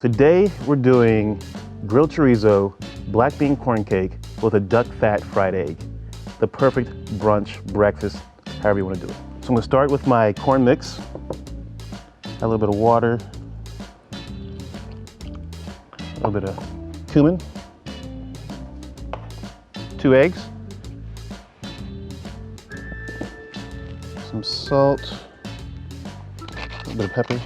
Today we're doing grilled chorizo, black bean corn cake with a duck fat fried egg. The perfect brunch, breakfast, however you want to do it. So I'm gonna start with my corn mix. Add a little bit of water, a little bit of cumin, 2 eggs, some salt, a little bit of pepper.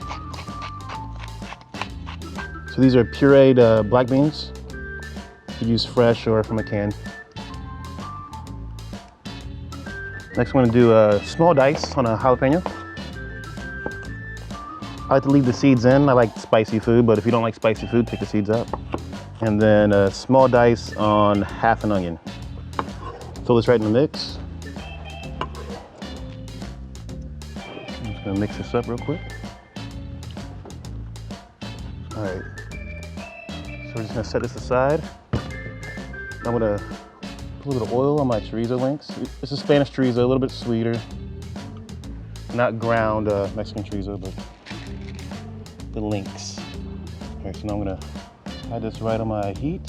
So these are pureed black beans. You could use fresh or from a can. Next, I'm gonna do a small dice on a jalapeno. I like to leave the seeds in. I like spicy food, but if you don't like spicy food, take the seeds out. And then a small dice on half an onion. Throw this right in the mix. I'm just gonna mix this up real quick. All right. So we're just gonna set this aside. I'm gonna put a little bit of oil on my chorizo links. This is Spanish chorizo, a little bit sweeter. Not ground Mexican chorizo, but the links. All right, so now I'm gonna add this right on my heat.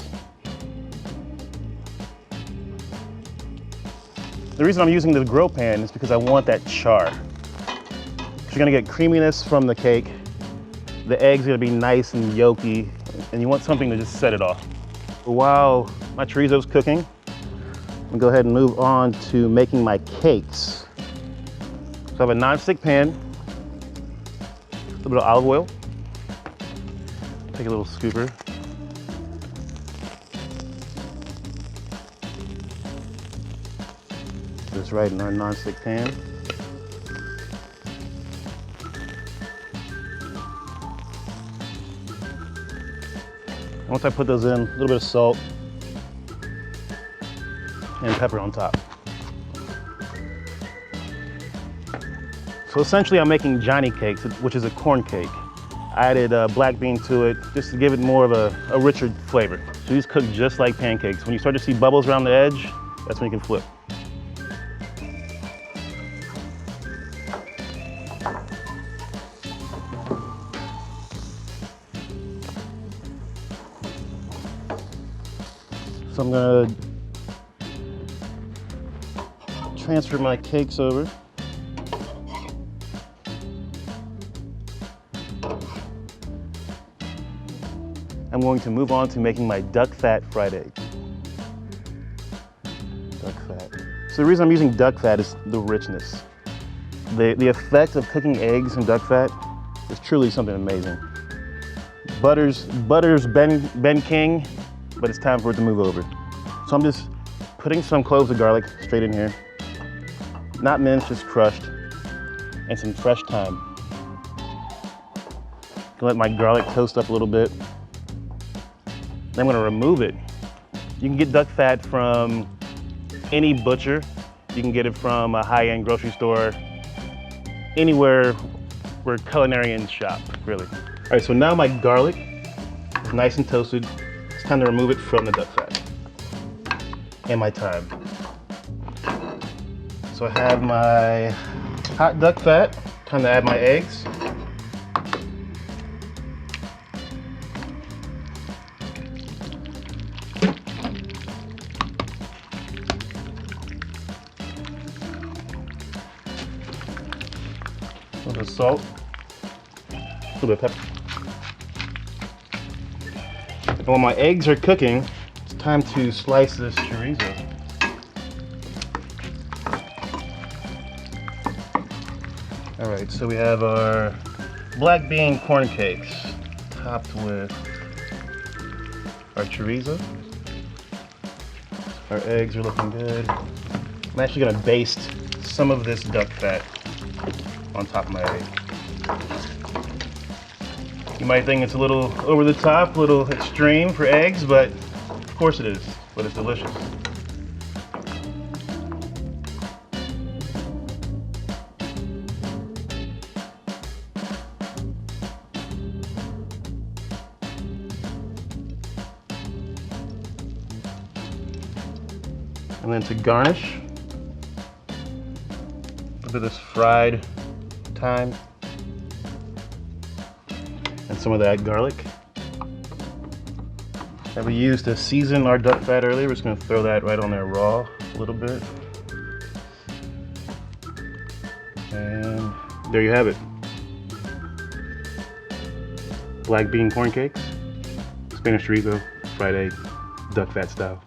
The reason I'm using the grill pan is because I want that char. You're gonna get creaminess from the cake. The eggs are gonna be nice and yolky, and you want something to just set it off. While my chorizo's cooking, I'm gonna go ahead and move on to making my cakes. So I have a non-stick pan, a little bit of olive oil. Take a little scooper. Put this right in our non-stick pan. Once I put those in, a little bit of salt and pepper on top. So essentially I'm making Johnny cakes, which is a corn cake. I added black bean to it just to give it more of a richer flavor. So these cook just like pancakes. When you start to see bubbles around the edge, that's when you can flip. So I'm gonna transfer my cakes over. I'm going to move on to making my duck fat fried egg. Duck fat. So the reason I'm using duck fat is the richness. The effect of cooking eggs in duck fat is truly something amazing. Butter's been king, but it's time for it to move over. So I'm just putting some cloves of garlic straight in here. Not minced, just crushed. And some fresh thyme. Gonna let my garlic toast up a little bit. Then I'm gonna remove it. You can get duck fat from any butcher. You can get it from a high-end grocery store. Anywhere where culinarians shop, really. All right, so now my garlic is nice and toasted. It's time to remove it from the duck fat. And my thyme. So I have my hot duck fat. Time to add my eggs. A little bit of salt. A little bit of pepper. And while my eggs are cooking, it's time to slice this chorizo. All right, so we have our black bean corn cakes topped with our chorizo. Our eggs are looking good. I'm actually gonna baste some of this duck fat on top of my egg. You might think it's a little over the top, a little extreme for eggs, but of course it is, but it's delicious. And then to garnish, a bit of this fried thyme and some of that garlic. that we used to season our duck fat earlier. We're just gonna throw that right on there raw a little bit. And there you have it. Black bean corn cakes, Spanish chorizo, fried egg, duck fat style.